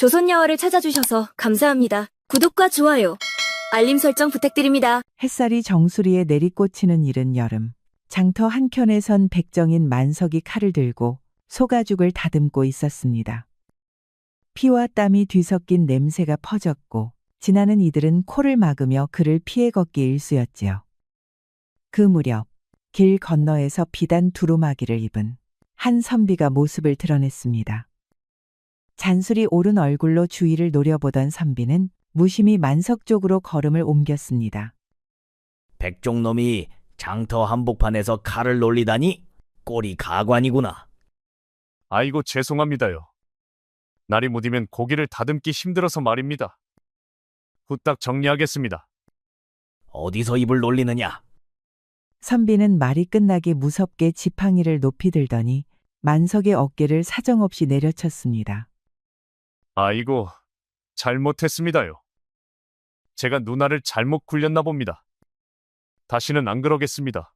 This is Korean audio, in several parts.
조선야화를 찾아주셔서 감사합니다. 구독과 좋아요, 알림 설정 부탁드립니다. 햇살이 정수리에 내리꽂히는 이른 여름. 장터 한켠에 선 백정인 만석이 칼을 들고 소가죽을 다듬고 있었습니다. 피와 땀이 뒤섞인 냄새가 퍼졌고 지나는 이들은 코를 막으며 그를 피해 걷기 일쑤였지요. 그 무렵 길 건너에서 비단 두루마기를 입은 한 선비가 모습을 드러냈습니다. 잔술이 오른 얼굴로 주위를 노려보던 선비는 무심히 만석 쪽으로 걸음을 옮겼습니다. 백종놈이 장터 한복판에서 칼을 놀리다니 꼴이 가관이구나. 아이고 죄송합니다요. 날이 무디면 고기를 다듬기 힘들어서 말입니다. 후딱 정리하겠습니다. 어디서 입을 놀리느냐? 선비는 말이 끝나기 무섭게 지팡이를 높이 들더니 만석의 어깨를 사정없이 내려쳤습니다. 아이고 잘못했습니다요. 제가 누나를 잘못 굴렸나 봅니다. 다시는 안 그러겠습니다.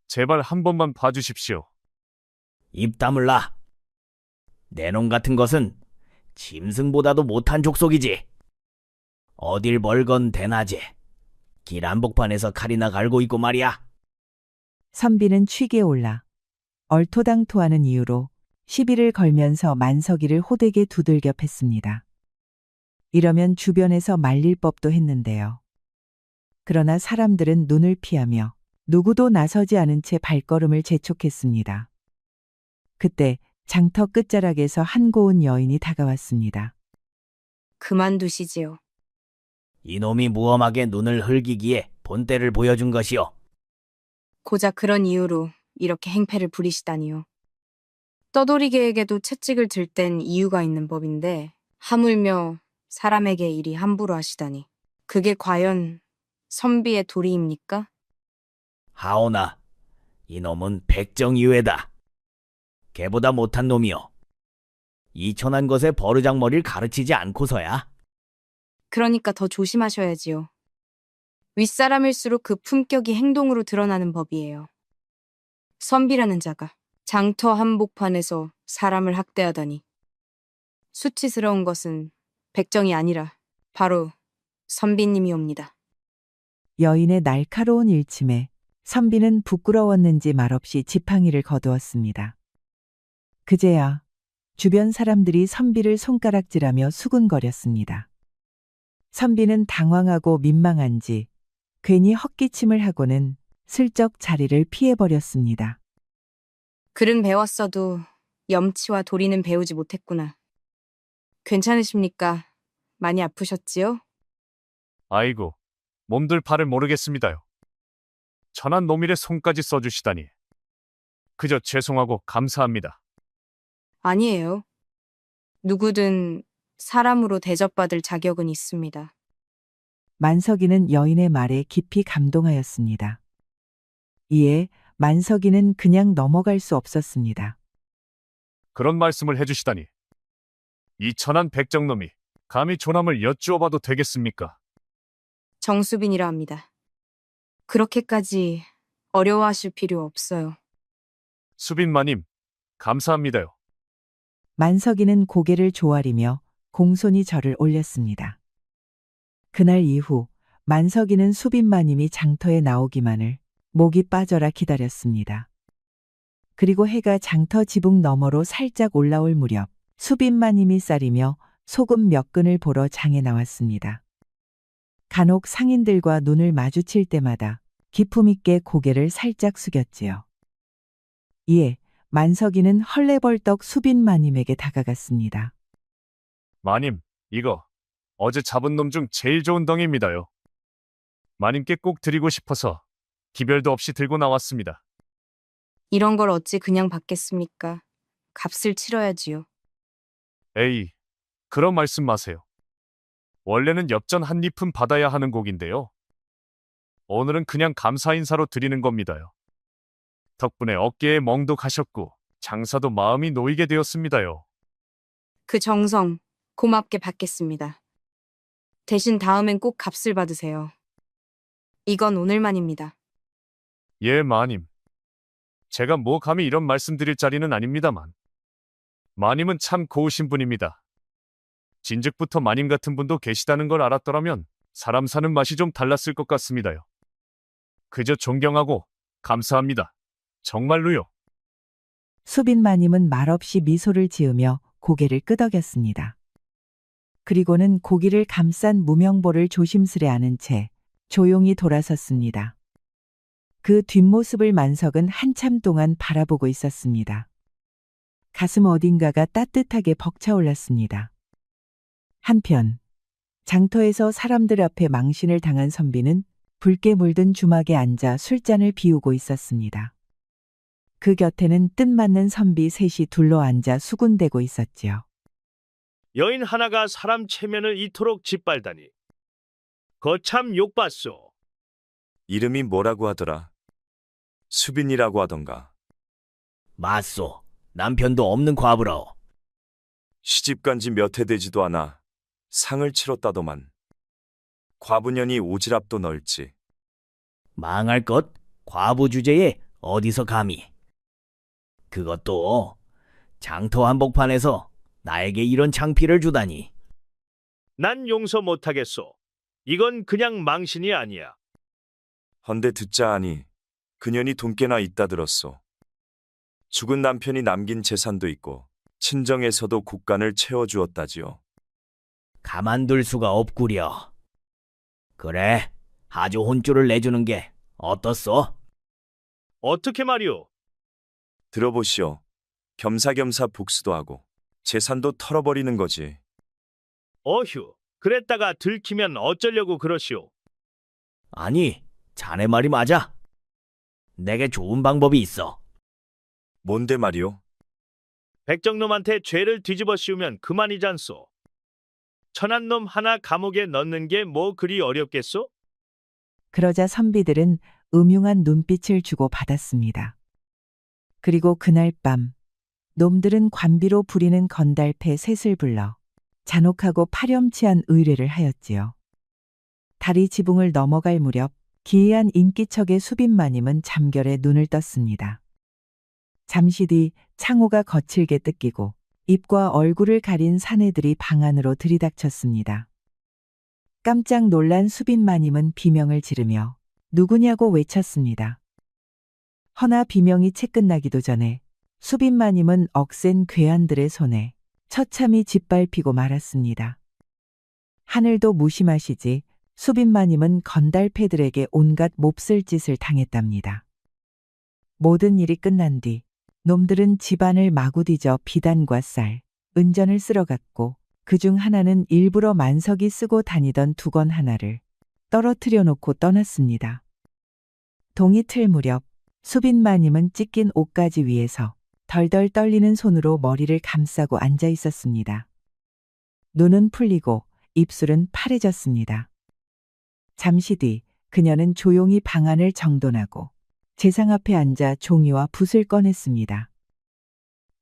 제발 한 번만 봐주십시오. 입 다물라. 내 놈 같은 것은 짐승보다도 못한 족속이지. 어딜 멀건 대낮에 길 한복판에서 칼이나 갈고 있고 말이야. 선비는 취기에 올라 얼토당토하는 이유로 시비를 걸면서 만석이를 호되게 두들겨 팼습니다. 이러면 주변에서 말릴 법도 했는데요. 그러나 사람들은 눈을 피하며 누구도 나서지 않은 채 발걸음을 재촉했습니다. 그때 장터 끝자락에서 한 고운 여인이 다가왔습니다. 그만두시지요. 이놈이 무엄하게 눈을 흘기기에 본때를 보여준 것이오. 고작 그런 이유로 이렇게 행패를 부리시다니요. 떠돌이개에게도 채찍을 들 땐 이유가 있는 법인데 하물며 사람에게 이리 함부로 하시다니. 그게 과연 선비의 도리입니까? 하오나, 이놈은 백정유해다. 걔보다 못한 놈이오. 이천한 것에 버르장머리를 가르치지 않고서야. 그러니까 더 조심하셔야지요. 윗사람일수록 그 품격이 행동으로 드러나는 법이에요. 선비라는 자가 장터 한복판에서 사람을 학대하다니. 수치스러운 것은 백정이 아니라 바로 선비님이옵니다. 여인의 날카로운 일침에 선비는 부끄러웠는지 말없이 지팡이를 거두었습니다. 그제야 주변 사람들이 선비를 손가락질하며 수군거렸습니다. 선비는 당황하고 민망한지 괜히 헛기침을 하고는 슬쩍 자리를 피해버렸습니다. 글은 배웠어도 염치와 도리는 배우지 못했구나. 괜찮으십니까? 많이 아프셨지요? 아이고 몸둘 바를 모르겠습니다요. 천한 노밀의 손까지 써주시다니. 그저 죄송하고 감사합니다. 아니에요. 누구든 사람으로 대접받을 자격은 있습니다. 만석이는 여인의 말에 깊이 감동하였습니다. 이에 만석이는 그냥 넘어갈 수 없었습니다. 그런 말씀을 해주시다니. 이 천한 백정놈이 감히 조남을 여쭈어봐도 되겠습니까? 정수빈이라 합니다. 그렇게까지 어려워하실 필요 없어요. 수빈마님 감사합니다요. 만석이는 고개를 조아리며 공손히 절을 올렸습니다. 그날 이후 만석이는 수빈마님이 장터에 나오기만을 목이 빠져라 기다렸습니다. 그리고 해가 장터 지붕 너머로 살짝 올라올 무렵 수빈마님이 쌀이며 소금 몇 근을 보러 장에 나왔습니다. 간혹 상인들과 눈을 마주칠 때마다 기품 있게 고개를 살짝 숙였지요. 이에 만석이는 헐레벌떡 수빈마님에게 다가갔습니다. 마님, 이거 어제 잡은 놈 중 제일 좋은 덩이입니다요. 마님께 꼭 드리고 싶어서 기별도 없이 들고 나왔습니다. 이런 걸 어찌 그냥 받겠습니까? 값을 치러야지요. 에이, 그런 말씀 마세요. 원래는 엽전 한 잎은 받아야 하는 곡인데요. 오늘은 그냥 감사 인사로 드리는 겁니다요. 덕분에 어깨에 멍도 가셨고 장사도 마음이 놓이게 되었습니다요. 그 정성 고맙게 받겠습니다. 대신 다음엔 꼭 값을 받으세요. 이건 오늘만입니다. 예, 마님. 제가 뭐 감히 이런 말씀 드릴 자리는 아닙니다만. 마님은 참 고우신 분입니다. 진즉부터 마님 같은 분도 계시다는 걸 알았더라면 사람 사는 맛이 좀 달랐을 것 같습니다요. 그저 존경하고 감사합니다. 정말로요. 수빈 마님은 말없이 미소를 지으며 고개를 끄덕였습니다. 그리고는 고기를 감싼 무명보를 조심스레 아는 채 조용히 돌아섰습니다. 그 뒷모습을 만석은 한참 동안 바라보고 있었습니다. 가슴 어딘가가 따뜻하게 벅차올랐습니다. 한편 장터에서 사람들 앞에 망신을 당한 선비는 붉게 물든 주막에 앉아 술잔을 비우고 있었습니다. 그 곁에는 뜻맞는 선비 셋이 둘러앉아 수군대고 있었지요. 여인 하나가 사람 체면을 이토록 짓밟다니. 거참 욕봤소. 이름이 뭐라고 하더라? 수빈이라고 하던가. 맞소. 남편도 없는 과부라오. 시집간 지 몇 해 되지도 않아 상을 치렀다더만. 과부년이 오지랖도 넓지. 망할 것? 과부 주제에 어디서 감히. 그것도 장터 한복판에서 나에게 이런 창피를 주다니. 난 용서 못하겠소. 이건 그냥 망신이 아니야. 헌데 듣자 하니 그년이 돈께나 있다 들었소. 죽은 남편이 남긴 재산도 있고 친정에서도 국간을 채워주었다지요. 가만둘 수가 없구려. 그래, 아주 혼쭐을 내주는 게 어떻소? 어떻게 말이오? 들어보시오. 겸사겸사 복수도 하고 재산도 털어버리는 거지. 어휴, 그랬다가 들키면 어쩌려고 그러시오. 아니, 자네 말이 맞아. 내게 좋은 방법이 있어. 뭔데 말이오? 백정놈한테 죄를 뒤집어 씌우면 그만이잖소. 천한 놈 하나 감옥에 넣는 게 뭐 그리 어렵겠소? 그러자 선비들은 음흉한 눈빛을 주고 받았습니다. 그리고 그날 밤 놈들은 관비로 부리는 건달패 셋을 불러 잔혹하고 파렴치한 의뢰를 하였지요. 다리 지붕을 넘어갈 무렵 기이한 인기척의 수빈마님은 잠결에 눈을 떴습니다. 잠시 뒤 창호가 거칠게 뜯기고 입과 얼굴을 가린 사내들이 방 안으로 들이닥쳤습니다. 깜짝 놀란 수빈마님은 비명을 지르며 누구냐고 외쳤습니다. 허나 비명이 채 끝나기도 전에 수빈마님은 억센 괴한들의 손에 처참히 짓밟히고 말았습니다. 하늘도 무심하시지 수빈마님은 건달패들에게 온갖 몹쓸 짓을 당했답니다. 모든 일이 끝난 뒤 놈들은 집안을 마구 뒤져 비단과 쌀, 은전을 쓸어갔고 그중 하나는 일부러 만석이 쓰고 다니던 두건 하나를 떨어뜨려 놓고 떠났습니다. 동이 틀 무렵 수빈마님은 찢긴 옷가지 위에서 덜덜 떨리는 손으로 머리를 감싸고 앉아 있었습니다. 눈은 풀리고 입술은 파래졌습니다. 잠시 뒤 그녀는 조용히 방 안을 정돈하고 재상 앞에 앉아 종이와 붓을 꺼냈습니다.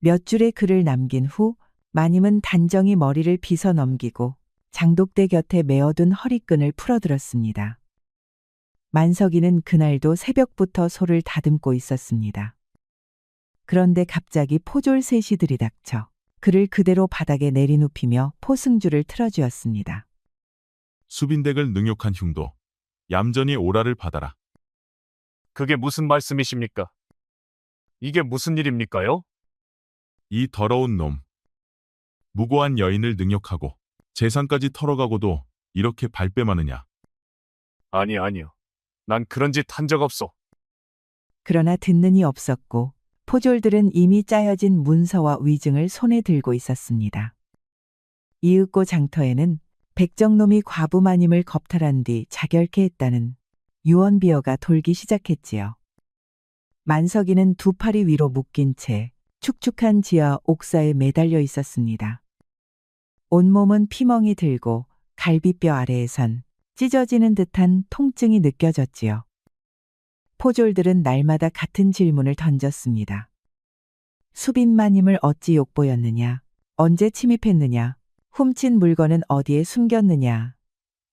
몇 줄의 글을 남긴 후 마님은 단정히 머리를 빗어 넘기고 장독대 곁에 메어둔 허리끈을 풀어들었습니다. 만석이는 그날도 새벽부터 소를 다듬고 있었습니다. 그런데 갑자기 포졸 셋이 들이닥쳐 그를 그대로 바닥에 내리눕히며 포승줄을 틀어주었습니다. 수빈댁을 능욕한 흉도, 얌전히 오라를 받아라. 그게 무슨 말씀이십니까? 이게 무슨 일입니까요? 이 더러운 놈. 무고한 여인을 능욕하고 재산까지 털어가고도 이렇게 발뺌하느냐. 아니요. 난 그런 짓 한 적 없소. 그러나 듣는 이 없었고 포졸들은 이미 짜여진 문서와 위증을 손에 들고 있었습니다. 이윽고 장터에는 백정놈이 과부마님을 겁탈한 뒤 자결케 했다는 유언비어가 돌기 시작했지요. 만석이는 두 팔이 위로 묶인 채 축축한 지하 옥사에 매달려 있었습니다. 온몸은 피멍이 들고 갈비뼈 아래에선 찢어지는 듯한 통증이 느껴졌지요. 포졸들은 날마다 같은 질문을 던졌습니다. 수빈마님을 어찌 욕보였느냐? 언제 침입했느냐? 훔친 물건은 어디에 숨겼느냐?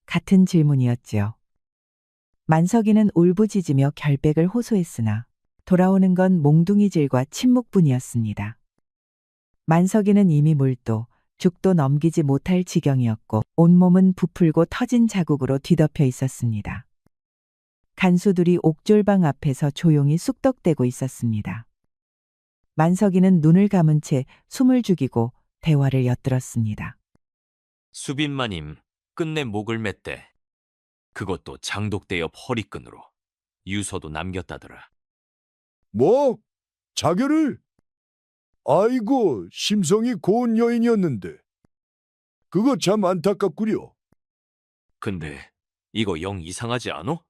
같은 질문이었지요. 만석이는 울부짖으며 결백을 호소했으나 돌아오는 건 몽둥이질과 침묵뿐이었습니다. 만석이는 이미 물도 죽도 넘기지 못할 지경이었고 온몸은 부풀고 터진 자국으로 뒤덮여 있었습니다. 간수들이 옥졸방 앞에서 조용히 쑥덕대고 있었습니다. 만석이는 눈을 감은 채 숨을 죽이고 대화를 엿들었습니다. 수빈마님, 끝내 목을 맸대. 그것도 장독대엽 허리끈으로. 유서도 남겼다더라. 뭐? 자결을? 아이고, 심성이 고운 여인이었는데. 그거 참 안타깝구려. 근데 이거 영 이상하지 않어?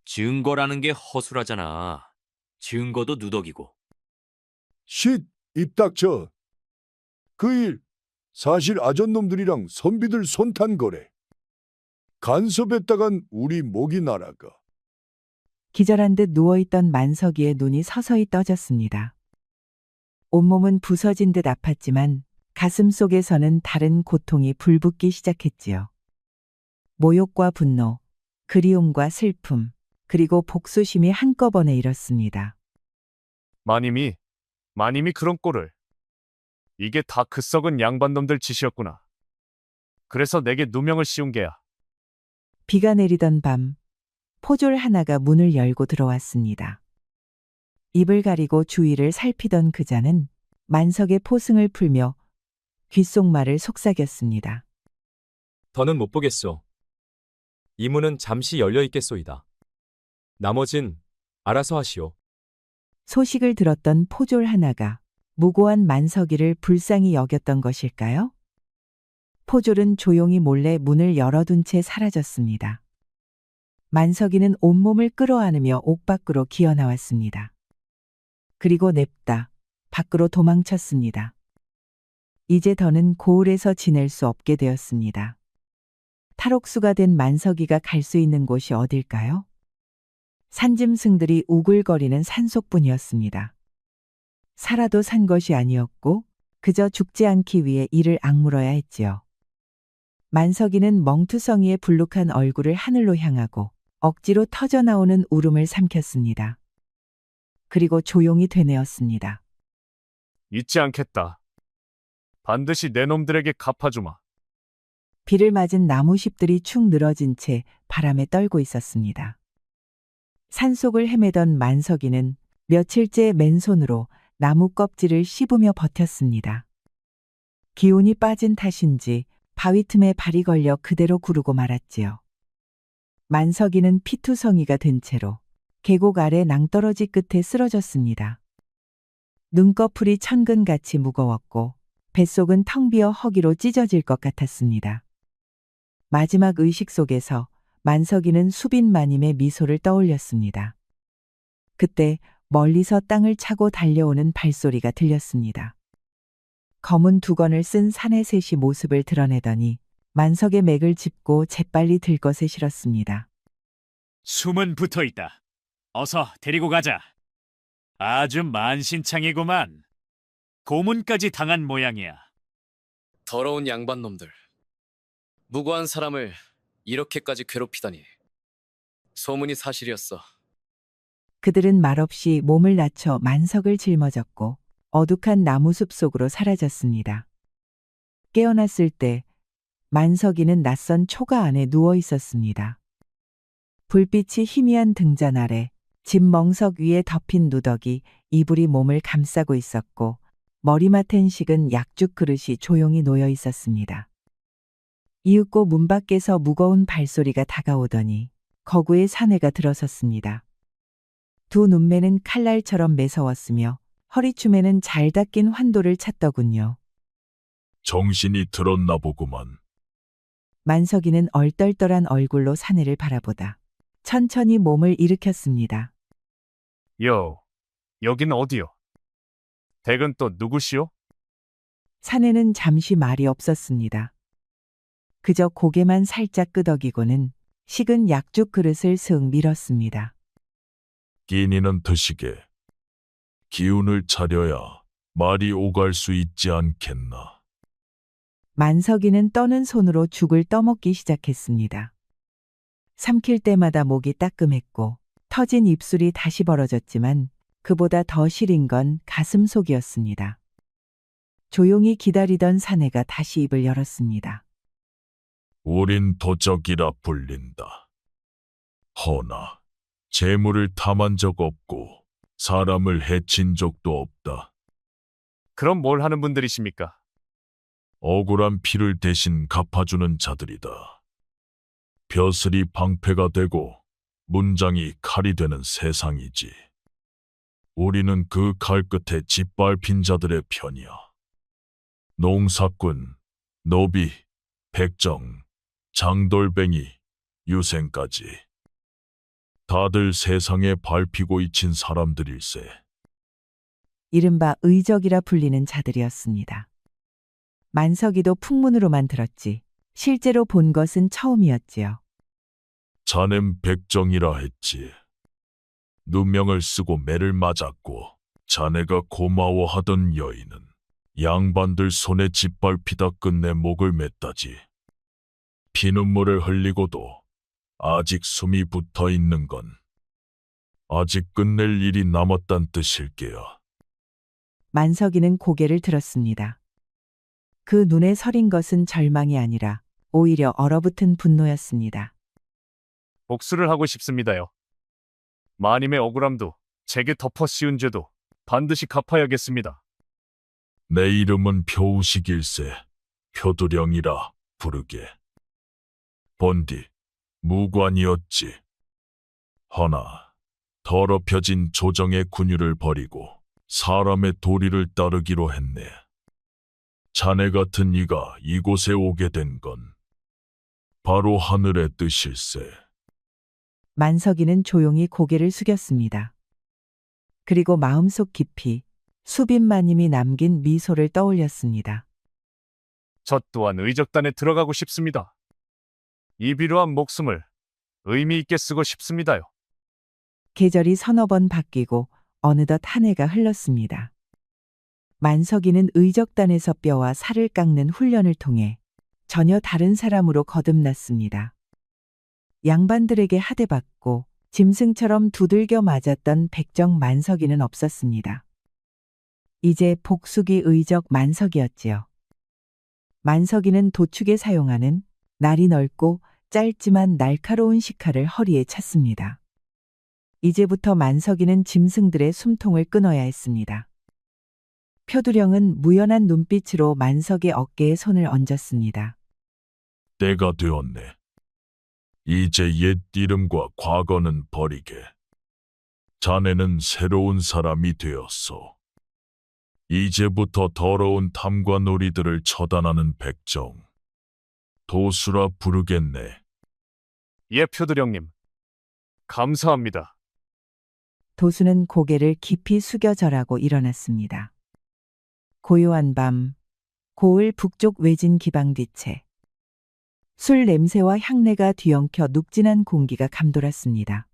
증거라는 게 허술하잖아. 증거도 누더기고. 쉿, 입 닥쳐. 그 일, 사실 아전놈들이랑 선비들 손탄 거래. 간섭했다간 우리 목이 날아가. 기절한 듯 누워있던 만석이의 눈이 서서히 떠졌습니다. 온몸은 부서진 듯 아팠지만 가슴 속에서는 다른 고통이 불붙기 시작했지요. 모욕과 분노, 그리움과 슬픔, 그리고 복수심이 한꺼번에 일었습니다. 마님이 그런 꼴을. 이게 다 그 썩은 양반놈들 짓이었구나. 그래서 내게 누명을 씌운 게야. 비가 내리던 밤, 포졸 하나가 문을 열고 들어왔습니다. 입을 가리고 주위를 살피던 그자는 만석의 포승을 풀며 귓속말을 속삭였습니다. 더는 못 보겠소. 이 문은 잠시 열려 있겠소이다. 나머진 알아서 하시오. 소식을 들었던 포졸 하나가 무고한 만석이를 불쌍히 여겼던 것일까요? 포졸은 조용히 몰래 문을 열어둔 채 사라졌습니다. 만석이는 온몸을 끌어안으며 옥 밖으로 기어나왔습니다. 그리고 냅다 밖으로 도망쳤습니다. 이제 더는 고을에서 지낼 수 없게 되었습니다. 탈옥수가 된 만석이가 갈 수 있는 곳이 어딜까요? 산짐승들이 우글거리는 산속뿐이었습니다. 살아도 산 것이 아니었고 그저 죽지 않기 위해 이를 악물어야 했지요. 만석이는 멍투성이의 불룩한 얼굴을 하늘로 향하고 억지로 터져나오는 울음을 삼켰습니다. 그리고 조용히 되뇌었습니다. 잊지 않겠다. 반드시 내 놈들에게 갚아주마. 비를 맞은 나무십들이 축 늘어진 채 바람에 떨고 있었습니다. 산속을 헤매던 만석이는 며칠째 맨손으로 나무 껍질을 씹으며 버텼습니다. 기운이 빠진 탓인지 바위 틈에 발이 걸려 그대로 구르고 말았지요. 만석이는 피투성이가 된 채로 계곡 아래 낭떠러지 끝에 쓰러졌습니다. 눈꺼풀이 천근같이 무거웠고 뱃속은 텅 비어 허기로 찢어질 것 같았습니다. 마지막 의식 속에서 만석이는 수빈마님의 미소를 떠올렸습니다. 그때 멀리서 땅을 차고 달려오는 발소리가 들렸습니다. 검은 두건을 쓴 사내셋이 모습을 드러내더니 만석의 맥을 짚고 재빨리 들것에 실었습니다. 숨은 붙어 있다. 어서 데리고 가자. 아주 만신창이구만. 고문까지 당한 모양이야. 더러운 양반놈들. 무고한 사람을 이렇게까지 괴롭히다니. 소문이 사실이었어. 그들은 말없이 몸을 낮춰 만석을 짊어졌고 어둑한 나무숲 속으로 사라졌습니다. 깨어났을 때 만석이는 낯선 초가 안에 누워 있었습니다. 불빛이 희미한 등잔 아래 집멍석 위에 덮인 누더기 이불이 몸을 감싸고 있었고 머리맡엔 식은 약죽 그릇이 조용히 놓여 있었습니다. 이윽고 문 밖에서 무거운 발소리가 다가오더니 거구의 사내가 들어섰습니다. 두 눈매는 칼날처럼 매서웠으며 허리춤에는 잘 닦인 환도를 찼더군요. 정신이 들었나 보구만. 만석이는 얼떨떨한 얼굴로 사내를 바라보다 천천히 몸을 일으켰습니다. 여긴 어디요? 댁은 또 누구시오? 사내는 잠시 말이 없었습니다. 그저 고개만 살짝 끄덕이고는 식은 약죽 그릇을 슥 밀었습니다. 끼니는 드시게. 기운을 차려야 말이 오갈 수 있지 않겠나. 만석이는 떠는 손으로 죽을 떠먹기 시작했습니다. 삼킬 때마다 목이 따끔했고 터진 입술이 다시 벌어졌지만 그보다 더 시린 건 가슴 속이었습니다. 조용히 기다리던 사내가 다시 입을 열었습니다. 우린 도적이라 불린다. 허나 재물을 탐한 적 없고 사람을 해친 적도 없다. 그럼 뭘 하는 분들이십니까? 억울한 피를 대신 갚아주는 자들이다. 벼슬이 방패가 되고 문장이 칼이 되는 세상이지. 우리는 그 칼 끝에 짓밟힌 자들의 편이야. 농사꾼, 노비, 백정, 장돌뱅이, 유생까지. 다들 세상에 밟히고 잊힌 사람들일세. 이른바 의적이라 불리는 자들이었습니다. 만석이도 풍문으로만 들었지 실제로 본 것은 처음이었지요. 자넨 백정이라 했지. 누명을 쓰고 매를 맞았고 자네가 고마워하던 여인은 양반들 손에 짓밟히다 끝내 목을 맸다지. 피눈물을 흘리고도 아직 숨이 붙어 있는 건 아직 끝낼 일이 남았단 뜻일게요. 만석이는 고개를 들었습니다. 그 눈에 서린 것은 절망이 아니라 오히려 얼어붙은 분노였습니다. 복수를 하고 싶습니다요. 마님의 억울함도 제게 덮어 씌운 죄도 반드시 갚아야겠습니다. 내 이름은 표우식일세. 표두령이라 부르게. 본디 무관이었지. 허나 더럽혀진 조정의 군유를 버리고 사람의 도리를 따르기로 했네. 자네 같은 이가 이곳에 오게 된 건 바로 하늘의 뜻일세. 만석이는 조용히 고개를 숙였습니다. 그리고 마음속 깊이 수빈마님이 남긴 미소를 떠올렸습니다. 저 또한 의적단에 들어가고 싶습니다. 이 비루한 목숨을 의미 있게 쓰고 싶습니다요. 계절이 서너 번 바뀌고 어느덧 한 해가 흘렀습니다. 만석이는 의적단에서 뼈와 살을 깎는 훈련을 통해 전혀 다른 사람으로 거듭났습니다. 양반들에게 하대받고 짐승처럼 두들겨 맞았던 백정 만석이는 없었습니다. 이제 복수기 의적 만석이었지요. 만석이는 도축에 사용하는 날이 넓고 짧지만 날카로운 식칼을 허리에 찼습니다. 이제부터 만석이는 짐승들의 숨통을 끊어야 했습니다. 표두령은 무연한 눈빛으로 만석의 어깨에 손을 얹었습니다. 때가 되었네. 이제 옛 이름과 과거는 버리게. 자네는 새로운 사람이 되었소. 이제부터 더러운 탐과 놀이들을 처단하는 백정. 도수라 부르겠네. 예, 표두령님. 감사합니다. 도수는 고개를 깊이 숙여 절하고 일어났습니다. 고요한 밤, 고을 북쪽 외진 기방 뒤채. 술 냄새와 향내가 뒤엉켜 눅진한 공기가 감돌았습니다.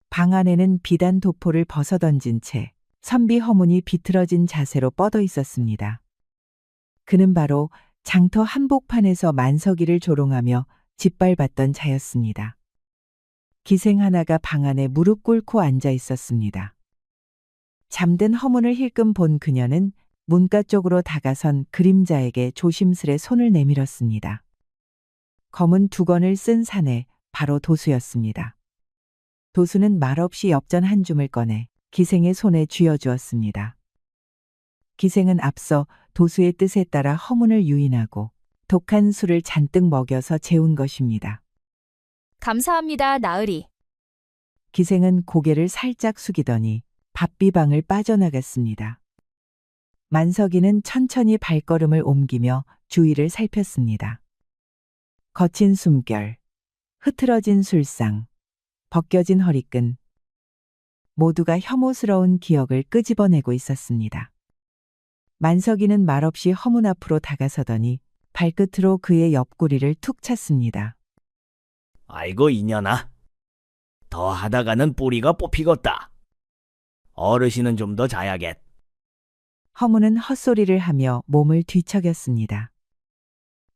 방 안에는 비단 도포를 벗어던진 채 선비 허문이 비틀어진 자세로 뻗어 있었습니다. 그는 바로 장터 한복판에서 만석이를 조롱하며 짓밟았던 자였습니다. 기생 하나가 방 안에 무릎 꿇고 앉아 있었습니다. 잠든 허문을 힐끔 본 그녀는 문가 쪽으로 다가선 그림자에게 조심스레 손을 내밀었습니다. 검은 두건을 쓴 사내 바로 도수였습니다. 도수는 말없이 엽전 한 줌을 꺼내 기생의 손에 쥐어주었습니다. 기생은 앞서 도수의 뜻에 따라 허문을 유인하고 독한 술을 잔뜩 먹여서 재운 것입니다. 감사합니다, 나으리. 기생은 고개를 살짝 숙이더니 밥비방을 빠져나갔습니다. 만석이는 천천히 발걸음을 옮기며 주위를 살폈습니다. 거친 숨결, 흐트러진 술상, 벗겨진 허리끈. 모두가 혐오스러운 기억을 끄집어내고 있었습니다. 만석이는 말없이 허문 앞으로 다가서더니 발끝으로 그의 옆구리를 툭 찼습니다. 아이고 이년아. 더 하다가는 뿌리가 뽑히겠다. 어르신은 좀 더 자야겠. 허문은 헛소리를 하며 몸을 뒤척였습니다.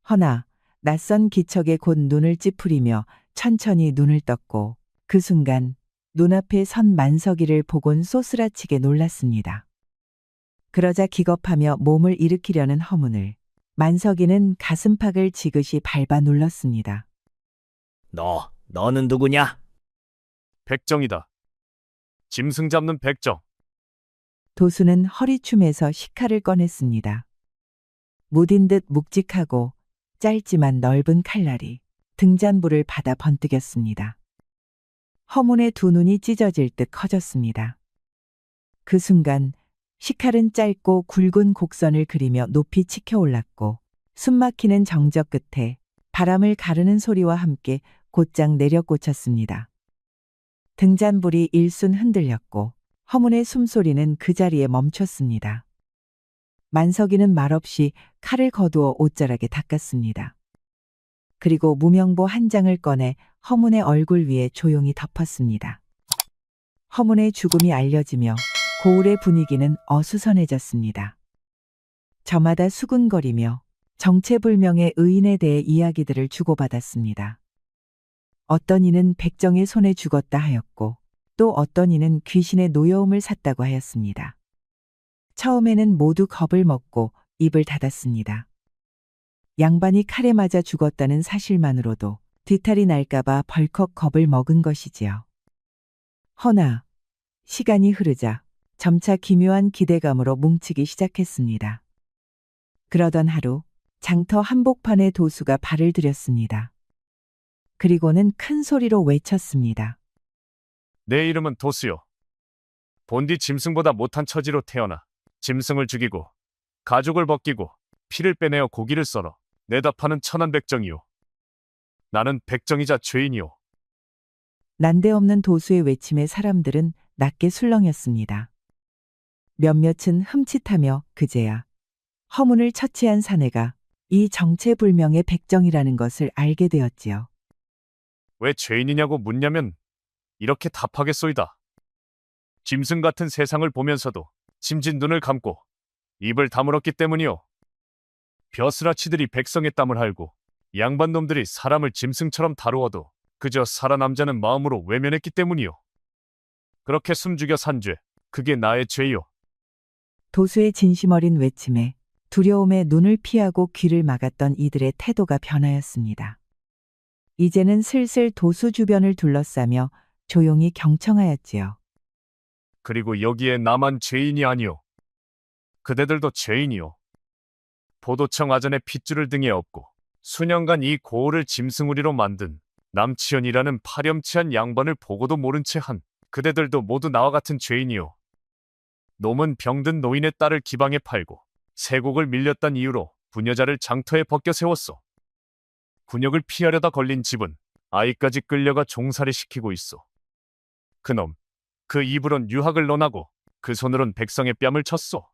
허나 낯선 기척에 곧 눈을 찌푸리며 천천히 눈을 떴고 그 순간 눈앞에 선 만석이를 보곤 쏘스라치게 놀랐습니다. 그러자 기겁하며 몸을 일으키려는 허문을 만석이는 가슴팍을 지그시 밟아 눌렀습니다. 너는 누구냐? 백정이다. 짐승 잡는 백정. 도수는 허리춤에서 식칼을 꺼냈습니다. 무딘 듯 묵직하고 짧지만 넓은 칼날이 등잔부를 받아 번뜩였습니다. 허문의 두 눈이 찢어질 듯 커졌습니다. 그 순간 식칼은 짧고 굵은 곡선을 그리며 높이 치켜올랐고 숨막히는 정적 끝에 바람을 가르는 소리와 함께 곧장 내려 꽂혔습니다. 등잔불이 일순 흔들렸고 허문의 숨소리는 그 자리에 멈췄습니다. 만석이는 말없이 칼을 거두어 옷자락에 닦았습니다. 그리고 무명보 한 장을 꺼내 허문의 얼굴 위에 조용히 덮었습니다. 허문의 죽음이 알려지며 고을의 분위기는 어수선해졌습니다. 저마다 수군거리며 정체불명의 의인에 대해 이야기들을 주고받았습니다. 어떤 이는 백정의 손에 죽었다 하였고 또 어떤 이는 귀신의 노여움을 샀다고 하였습니다. 처음에는 모두 겁을 먹고 입을 닫았습니다. 양반이 칼에 맞아 죽었다는 사실만으로도 뒤탈이 날까봐 벌컥 겁을 먹은 것이지요. 허나 시간이 흐르자 점차 기묘한 기대감으로 뭉치기 시작했습니다. 그러던 하루 장터 한복판에 도수가 발을 들였습니다. 그리고는 큰 소리로 외쳤습니다. 내 이름은 도수요. 본디 짐승보다 못한 처지로 태어나 짐승을 죽이고 가죽을 벗기고 피를 빼내어 고기를 썰어 내다 파는 천한 백정이요. 나는 백정이자 죄인이요. 난데없는 도수의 외침에 사람들은 낮게 술렁였습니다. 몇몇은 흠칫하며 그제야 허문을 처치한 사내가 이 정체불명의 백정이라는 것을 알게 되었지요. 왜 죄인이냐고 묻냐면 이렇게 답하겠소이다. 짐승 같은 세상을 보면서도 짐진 눈을 감고 입을 다물었기 때문이요. 벼슬아치들이 백성의 땀을 할고 양반놈들이 사람을 짐승처럼 다루어도 그저 살아남자는 마음으로 외면했기 때문이요. 그렇게 숨죽여 산 죄, 그게 나의 죄요. 도수의 진심 어린 외침에 두려움에 눈을 피하고 귀를 막았던 이들의 태도가 변하였습니다. 이제는 슬슬 도수 주변을 둘러싸며 조용히 경청하였지요. 그리고 여기에 나만 죄인이 아니요. 그대들도 죄인이요. 포도청 아전에 핏줄을 등에 업고 수년간 이 고을을 짐승우리로 만든 남치현이라는 파렴치한 양반을 보고도 모른 채 한 그대들도 모두 나와 같은 죄인이요. 놈은 병든 노인의 딸을 기방에 팔고 세곡을 밀렸단 이유로 부녀자를 장터에 벗겨 세웠소. 군역을 피하려다 걸린 집은 아이까지 끌려가 종살이 시키고 있어. 그놈, 그 입으론 유학을 논하고 그 손으론 백성의 뺨을 쳤소.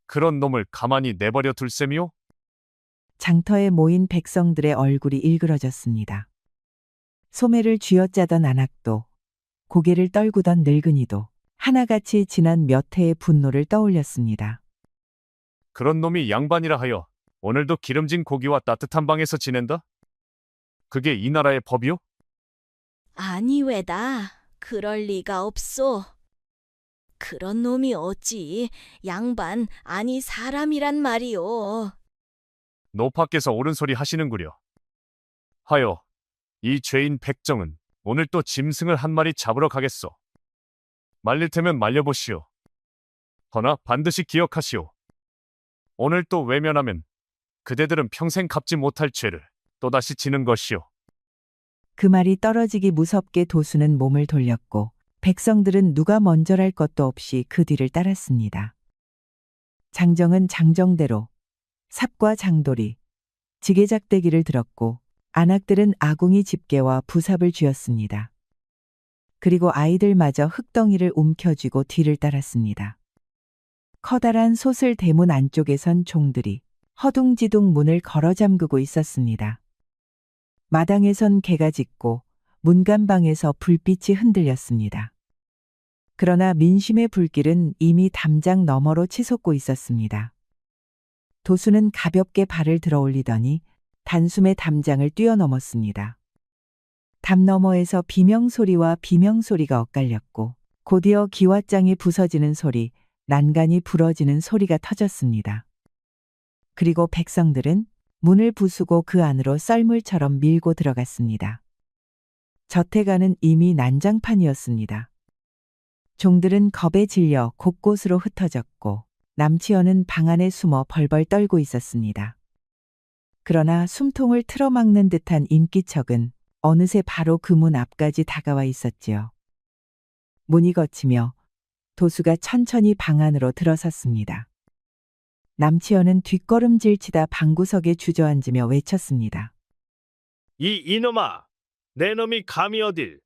그런 놈을 가만히 내버려 둘 셈이요? 장터에 모인 백성들의 얼굴이 일그러졌습니다. 소매를 쥐어짜던 안악도, 고개를 떨구던 늙은이도 하나같이 지난 몇 해의 분노를 떠올렸습니다. 그런 놈이 양반이라 하여 오늘도 기름진 고기와 따뜻한 방에서 지낸다? 그게 이 나라의 법이요? 아니 왜다. 그럴 리가 없소. 그런 놈이 어찌 양반 아니 사람이란 말이오. 노파께서 옳은 소리 하시는구려. 하여 이 죄인 백정은 오늘 또 짐승을 한 마리 잡으러 가겠소. 말릴 테면 말려보시오. 허나 반드시 기억하시오. 오늘 또 외면하면 그대들은 평생 갚지 못할 죄를 또다시 지는 것이오. 그 말이 떨어지기 무섭게 도수는 몸을 돌렸고 백성들은 누가 먼저랄 것도 없이 그 뒤를 따랐습니다. 장정은 장정대로 삽과 장돌이, 지게작대기를 들었고 안악들은 아궁이 집게와 부삽을 쥐었습니다. 그리고 아이들마저 흙덩이를 움켜쥐고 뒤를 따랐습니다. 커다란 솥을 대문 안쪽에선 종들이 허둥지둥 문을 걸어 잠그고 있었습니다. 마당에선 개가 짖고 문간방에서 불빛이 흔들렸습니다. 그러나 민심의 불길은 이미 담장 너머로 치솟고 있었습니다. 도수는 가볍게 발을 들어 올리더니 단숨에 담장을 뛰어넘었습니다. 담 너머에서 비명소리와 비명소리가 엇갈렸고 곧이어 기왓장이 부서지는 소리, 난간이 부러지는 소리가 터졌습니다. 그리고 백성들은 문을 부수고 그 안으로 썰물처럼 밀고 들어갔습니다. 저택안은 이미 난장판이었습니다. 종들은 겁에 질려 곳곳으로 흩어졌고 남치현은 방 안에 숨어 벌벌 떨고 있었습니다. 그러나 숨통을 틀어막는 듯한 인기척은 어느새 바로 그 문 앞까지 다가와 있었지요. 문이 거치며 도수가 천천히 방 안으로 들어섰습니다. 남치현은 뒷걸음질치다 방구석에 주저앉으며 외쳤습니다. 이놈아, 내 놈이 감히 어딜?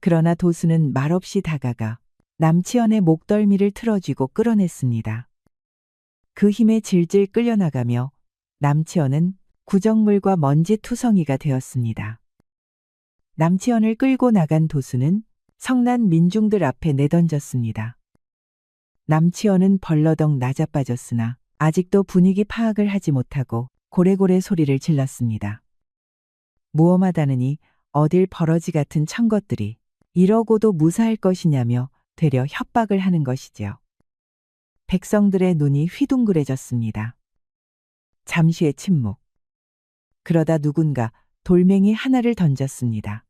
그러나 도수는 말없이 다가가 남치현의 목덜미를 틀어쥐고 끌어냈습니다. 그 힘에 질질 끌려나가며 남치현은 구정물과 먼지 투성이가 되었습니다. 남치현을 끌고 나간 도수는 성난 민중들 앞에 내던졌습니다. 남치현은 벌러덩 낮아빠졌으나 아직도 분위기 파악을 하지 못하고 고래고래 소리를 질렀습니다. 무엄하다느니 어딜 버러지 같은 천것들이 이러고도 무사할 것이냐며 되려 협박을 하는 것이지요. 백성들의 눈이 휘둥그레졌습니다. 잠시의 침묵. 그러다 누군가 돌멩이 하나를 던졌습니다.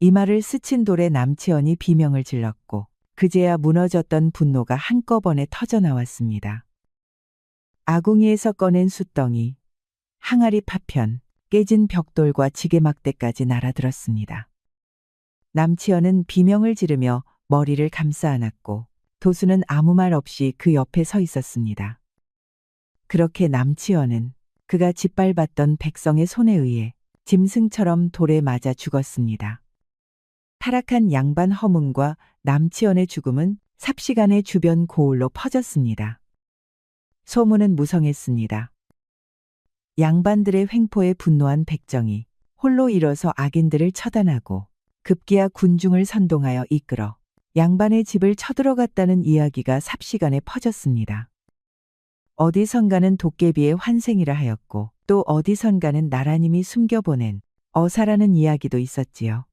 이마를 스친 돌에 남치현이 비명을 질렀고 그제야 무너졌던 분노가 한꺼번에 터져나왔습니다. 아궁이에서 꺼낸 숯덩이, 항아리 파편, 깨진 벽돌과 지게막대까지 날아들었습니다. 남치현은 비명을 지르며 머리를 감싸 안았고 도수는 아무 말 없이 그 옆에 서 있었습니다. 그렇게 남치현은 그가 짓밟았던 백성의 손에 의해 짐승처럼 돌에 맞아 죽었습니다. 타락한 양반 허문과 남치현의 죽음은 삽시간에 주변 고을로 퍼졌습니다. 소문은 무성했습니다. 양반들의 횡포에 분노한 백정이 홀로 일어서 악인들을 처단하고 급기야 군중을 선동하여 이끌어 양반의 집을 쳐들어갔다는 이야기가 삽시간에 퍼졌습니다. 어디선가는 도깨비의 환생이라 하였고 또 어디선가는 나라님이 숨겨보낸 어사라는 이야기도 있었지요.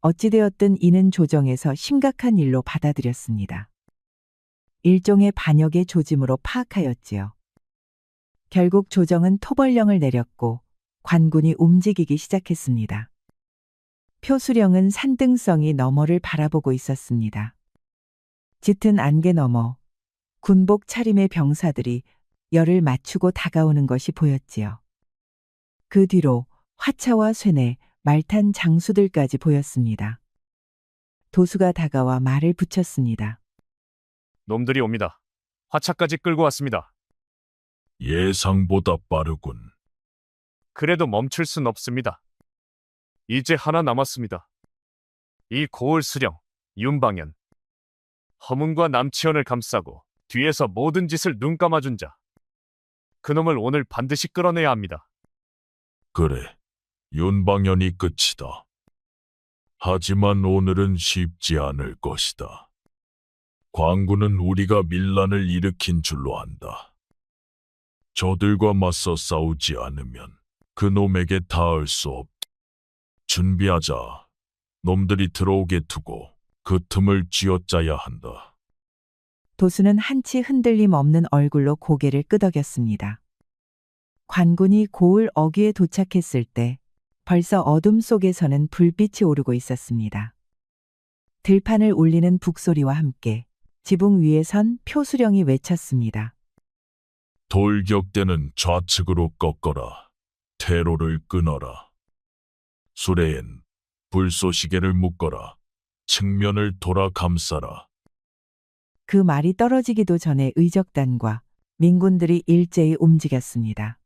어찌되었든 이는 조정에서 심각한 일로 받아들였습니다. 일종의 반역의 조짐으로 파악하였지요. 결국 조정은 토벌령을 내렸고 관군이 움직이기 시작했습니다. 표수령은 산등성이 너머를 바라보고 있었습니다. 짙은 안개 너머 군복 차림의 병사들이 열을 맞추고 다가오는 것이 보였지요. 그 뒤로 화차와 쇠뇌, 말탄 장수들까지 보였습니다. 도수가 다가와 말을 붙였습니다. 놈들이 옵니다. 화차까지 끌고 왔습니다. 예상보다 빠르군. 그래도 멈출 순 없습니다. 이제 하나 남았습니다. 이 고을 수령, 윤방현. 허문과 남치현을 감싸고 뒤에서 모든 짓을 눈 감아준 자. 그놈을 오늘 반드시 끌어내야 합니다. 그래, 윤방현이 끝이다. 하지만 오늘은 쉽지 않을 것이다. 광군은 우리가 밀란을 일으킨 줄로 안다. 저들과 맞서 싸우지 않으면 그놈에게 닿을 수 없다. 준비하자. 놈들이 들어오게 두고 그 틈을 쥐어짜야 한다. 도수는 한치 흔들림 없는 얼굴로 고개를 끄덕였습니다. 관군이 고을 어귀에 도착했을 때 벌써 어둠 속에서는 불빛이 오르고 있었습니다. 들판을 울리는 북소리와 함께 지붕 위에 선 표수령이 외쳤습니다. 돌격대는 좌측으로 꺾어라. 퇴로를 끊어라. 수레엔 불쏘시개를 묶어라. 측면을 돌아 감싸라. 그 말이 떨어지기도 전에 의적단과 민군들이 일제히 움직였습니다.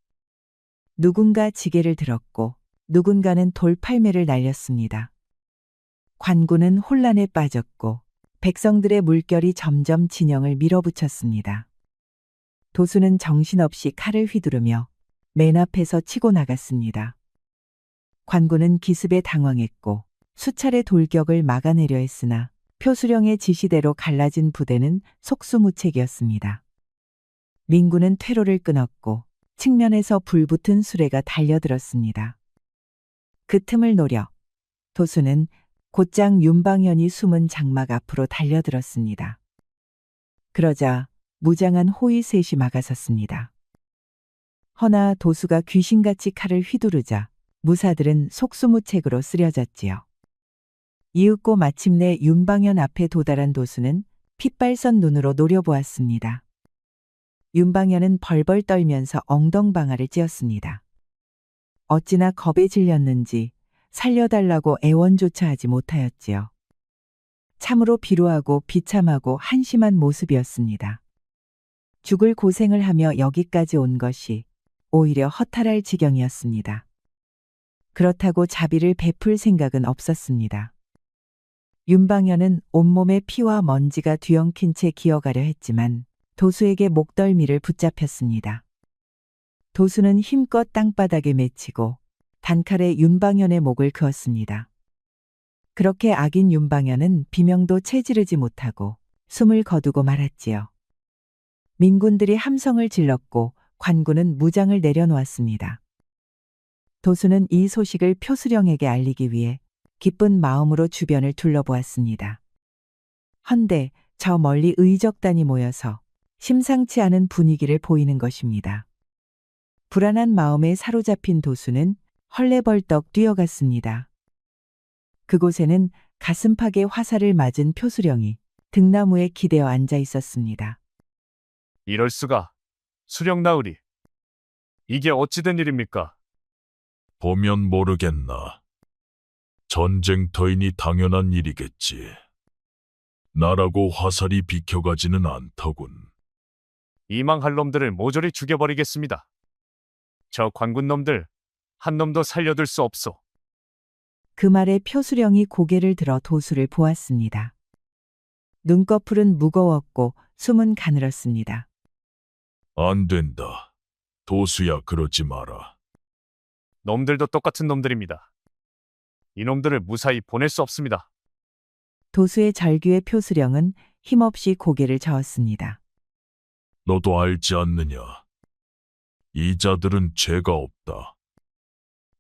누군가 지게를 들었고 누군가는 돌팔매를 날렸습니다. 관군은 혼란에 빠졌고 백성들의 물결이 점점 진영을 밀어붙였습니다. 도수는 정신없이 칼을 휘두르며 맨 앞에서 치고 나갔습니다. 관군은 기습에 당황했고 수차례 돌격을 막아내려 했으나 표수령의 지시대로 갈라진 부대는 속수무책이었습니다. 민군은 퇴로를 끊었고 측면에서 불붙은 수레가 달려들었습니다. 그 틈을 노려 도수는 곧장 윤방현이 숨은 장막 앞으로 달려들었습니다. 그러자 무장한 호위 셋이 막아섰습니다. 허나 도수가 귀신같이 칼을 휘두르자 무사들은 속수무책으로 쓰려졌지요. 이윽고 마침내 윤방현 앞에 도달한 도수는 핏발선 눈으로 노려보았습니다. 윤방현은 벌벌 떨면서 엉덩방아를 찧었습니다. 어찌나 겁에 질렸는지 살려달라고 애원조차 하지 못하였지요. 참으로 비루하고 비참하고 한심한 모습이었습니다. 죽을 고생을 하며 여기까지 온 것이 오히려 허탈할 지경이었습니다. 그렇다고 자비를 베풀 생각은 없었습니다. 윤방현은 온몸에 피와 먼지가 뒤엉킨 채 기어가려 했지만 도수에게 목덜미를 붙잡혔습니다. 도수는 힘껏 땅바닥에 맺히고 단칼에 윤방현의 목을 그었습니다. 그렇게 악인 윤방현은 비명도 채지르지 못하고 숨을 거두고 말았지요. 민군들이 함성을 질렀고 관군은 무장을 내려놓았습니다. 도수는 이 소식을 표수령에게 알리기 위해 기쁜 마음으로 주변을 둘러보았습니다. 헌데 저 멀리 의적단이 모여서 심상치 않은 분위기를 보이는 것입니다. 불안한 마음에 사로잡힌 도수는 헐레벌떡 뛰어갔습니다. 그곳에는 가슴팍에 화살을 맞은 표수령이 등나무에 기대어 앉아 있었습니다. 이럴 수가. 수령 나으리. 이게 어찌 된 일입니까? 보면 모르겠나. 전쟁터이니 당연한 일이겠지. 나라고 화살이 비켜가지는 않더군. 이망할 놈들을 모조리 죽여버리겠습니다. 저 관군 놈들 한 놈도 살려둘 수 없소. 그 말에 표수령이 고개를 들어 도수를 보았습니다. 눈꺼풀은 무거웠고 숨은 가늘었습니다. 안 된다. 도수야, 그러지 마라. 놈들도 똑같은 놈들입니다. 이놈들을 무사히 보낼 수 없습니다. 도수의 절규에 표수령은 힘없이 고개를 저었습니다. 너도 알지 않느냐. 이 자들은 죄가 없다.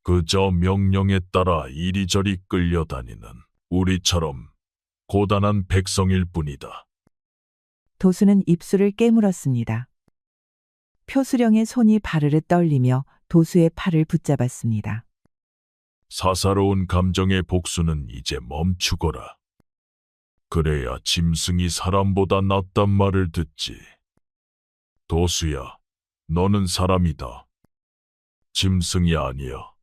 그저 명령에 따라 이리저리 끌려다니는 우리처럼 고단한 백성일 뿐이다. 도수는 입술을 깨물었습니다. 표수령의 손이 바르르 떨리며 도수의 팔을 붙잡았습니다. 사사로운 감정의 복수는 이제 멈추거라. 그래야 짐승이 사람보다 낫단 말을 듣지. 도수야, 너는 사람이다. 짐승이 아니야.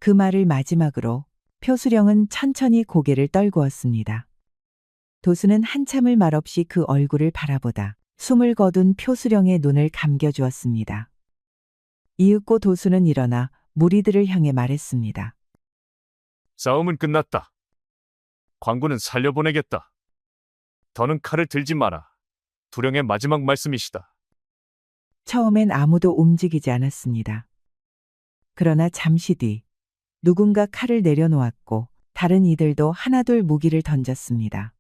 그 말을 마지막으로 표수령은 천천히 고개를 떨구었습니다. 도수는 한참을 말없이 그 얼굴을 바라보다 숨을 거둔 표수령의 눈을 감겨주었습니다. 이윽고 도수는 일어나 무리들을 향해 말했습니다. 싸움은 끝났다. 관군은 살려보내겠다. 더는 칼을 들지 마라. 두령의 마지막 말씀이시다. 처음엔 아무도 움직이지 않았습니다. 그러나 잠시 뒤 누군가 칼을 내려놓았고 다른 이들도 하나둘 무기를 던졌습니다.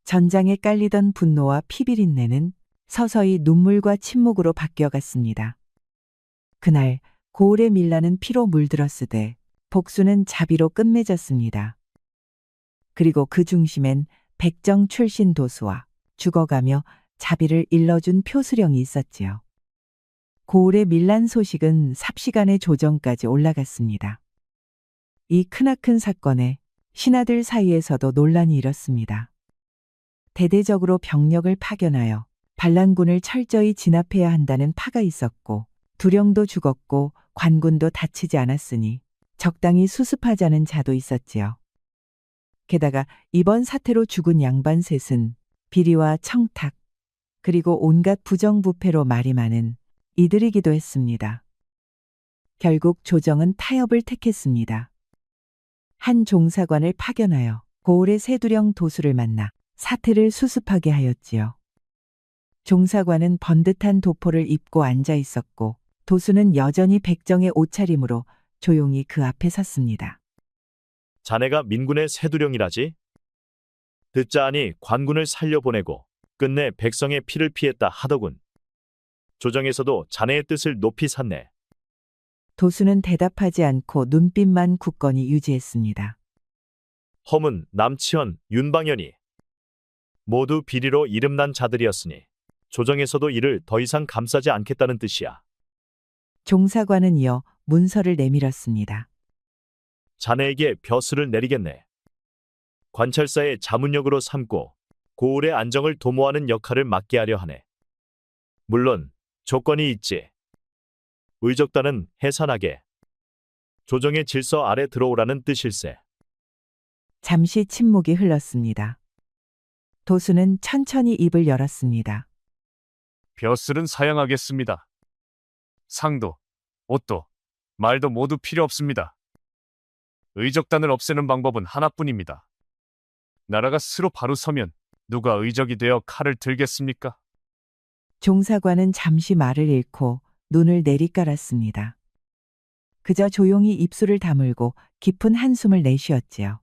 전장에 깔리던 분노와 피비린내는 서서히 눈물과 침묵으로 바뀌어갔습니다. 그날 고을의 밀라는 피로 물들었으되 복수는 자비로 끝맺었습니다. 그리고 그 중심엔 백정 출신 도수와 죽어가며 자비를 일러준 표수령이 있었지요. 고을의 밀란 소식은 삽시간의 조정까지 올라갔습니다. 이 크나큰 사건에 신하들 사이에서도 논란이 일었습니다. 대대적으로 병력을 파견하여 반란군을 철저히 진압해야 한다는 파가 있었고 두령도 죽었고 관군도 다치지 않았으니 적당히 수습하자는 자도 있었지요. 게다가 이번 사태로 죽은 양반 셋은 비리와 청탁 그리고 온갖 부정부패로 말이 많은 이들이기도 했습니다. 결국 조정은 타협을 택했습니다. 한 종사관을 파견하여 고을의 새두령 도수를 만나 사태를 수습하게 하였지요. 종사관은 번듯한 도포를 입고 앉아 있었고 도수는 여전히 백정의 옷차림으로 조용히 그 앞에 섰습니다. 자네가 민군의 새두령이라지? 듣자하니 관군을 살려보내고 끝내 백성의 피를 피했다 하더군. 조정에서도 자네의 뜻을 높이 샀네. 도수는 대답하지 않고 눈빛만 굳건히 유지했습니다. 허문, 남치현, 윤방현이 모두 비리로 이름난 자들이었으니 조정에서도 이를 더 이상 감싸지 않겠다는 뜻이야. 종사관은 이어 문서를 내밀었습니다. 자네에게 벼슬을 내리겠네. 관찰사의 자문역으로 삼고 고을의 안정을 도모하는 역할을 맡게 하려 하네. 물론 조건이 있지. 의적단은 해산하게. 조정의 질서 아래 들어오라는 뜻일세. 잠시 침묵이 흘렀습니다. 도수는 천천히 입을 열었습니다. 벼슬은 사양하겠습니다. 상도, 옷도, 말도 모두 필요 없습니다. 의적단을 없애는 방법은 하나뿐입니다. 나라가 스스로 바로 서면 누가 의적이 되어 칼을 들겠습니까? 종사관은 잠시 말을 잃고 눈을 내리깔았습니다. 그저 조용히 입술을 다물고 깊은 한숨을 내쉬었지요.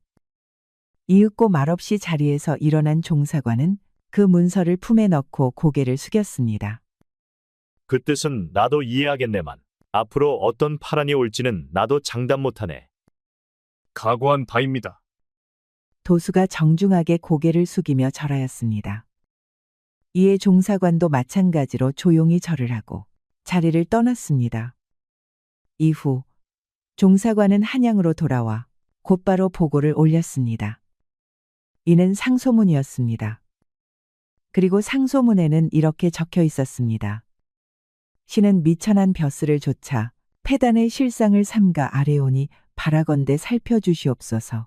이윽고 말없이 자리에서 일어난 종사관은 그 문서를 품에 넣고 고개를 숙였습니다. 그 뜻은 나도 이해하겠네만. 앞으로 어떤 파란이 올지는 나도 장담 못하네. 각오한 바입니다. 도수가 정중하게 고개를 숙이며 절하였습니다. 이에 종사관도 마찬가지로 조용히 절을 하고 자리를 떠났습니다. 이후 종사관은 한양으로 돌아와 곧바로 보고를 올렸습니다. 이는 상소문이었습니다. 그리고 상소문에는 이렇게 적혀 있었습니다. 신은 미천한 벼슬을 조차 패단의 실상을 삼가 아래오니 바라건대 살펴주시옵소서.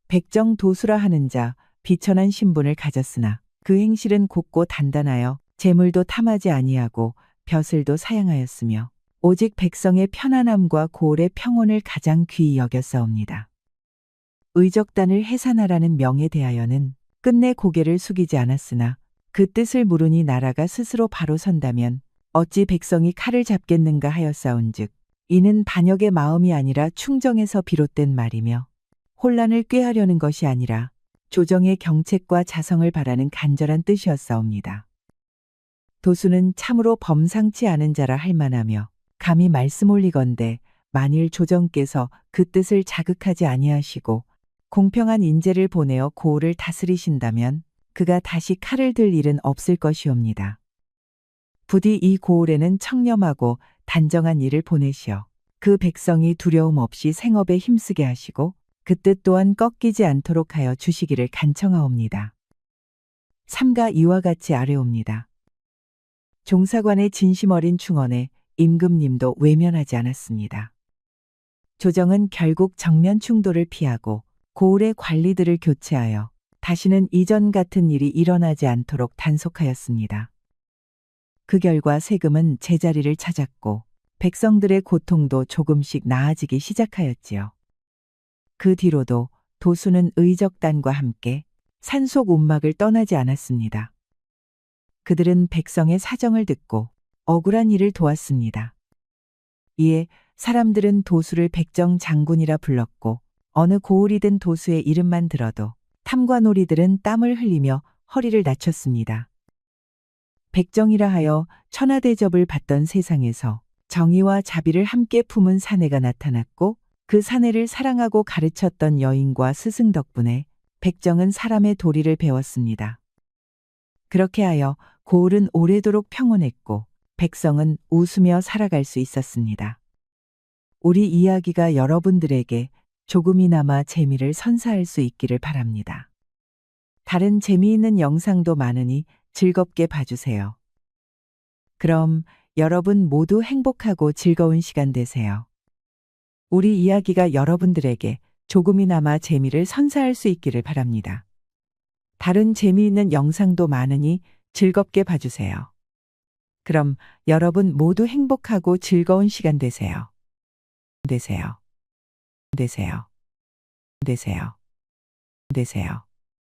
백정 도수라 하는 자 비천한 신분을 가졌으나 그 행실은 곱고 단단하여 재물도 탐하지 아니하고 벼슬도 사양하였으며 오직 백성의 편안함과 고을의 평온을 가장 귀히 여겼사옵니다. 의적단을 해산하라는 명에 대하여는 끝내 고개를 숙이지 않았으나 그 뜻을 물으니 나라가 스스로 바로 선다면 어찌 백성이 칼을 잡겠는가 하였사온즉 이는 반역의 마음이 아니라 충정에서 비롯된 말이며 혼란을 꾀하려는 것이 아니라 조정의 경책과 자성을 바라는 간절한 뜻이었사옵니다. 도수는 참으로 범상치 않은 자라 할 만하며 감히 말씀 올리건대 만일 조정께서 그 뜻을 자극하지 아니하시고 공평한 인재를 보내어 고을을 다스리신다면 그가 다시 칼을 들 일은 없을 것이옵니다. 부디 이 고을에는 청렴하고 단정한 일을 보내시어 그 백성이 두려움 없이 생업에 힘쓰게 하시고 그 뜻 또한 꺾이지 않도록 하여 주시기를 간청하옵니다. 삼가 이와 같이 아뢰옵니다. 종사관의 진심 어린 충언에 임금님도 외면하지 않았습니다. 조정은 결국 정면 충돌을 피하고 고을의 관리들을 교체하여 다시는 이전 같은 일이 일어나지 않도록 단속하였습니다. 그 결과 세금은 제자리를 찾았고 백성들의 고통도 조금씩 나아지기 시작하였지요. 그 뒤로도 도수는 의적단과 함께 산속 움막을 떠나지 않았습니다. 그들은 백성의 사정을 듣고 억울한 일을 도왔습니다. 이에 사람들은 도수를 백정 장군이라 불렀고 어느 고을이든 도수의 이름만 들어도 탐관오리들은 땀을 흘리며 허리를 낮췄습니다. 백정이라 하여 천하대접을 받던 세상에서 정의와 자비를 함께 품은 사내가 나타났고 그 사내를 사랑하고 가르쳤던 여인과 스승 덕분에 백정은 사람의 도리를 배웠습니다. 그렇게 하여 고을은 오래도록 평온했고 백성은 웃으며 살아갈 수 있었습니다. 우리 이야기가 여러분들에게 조금이나마 재미를 선사할 수 있기를 바랍니다. 다른 재미있는 영상도 많으니 즐겁게 봐주세요. 그럼 여러분 모두 행복하고 즐거운 시간 되세요. 우리 이야기가 여러분들에게 조금이나마 재미를 선사할 수 있기를 바랍니다. 다른 재미있는 영상도 많으니 즐겁게 봐주세요. 그럼 여러분 모두 행복하고 즐거운 시간 되세요. 되세요. 되세요. 되세요. 되세요.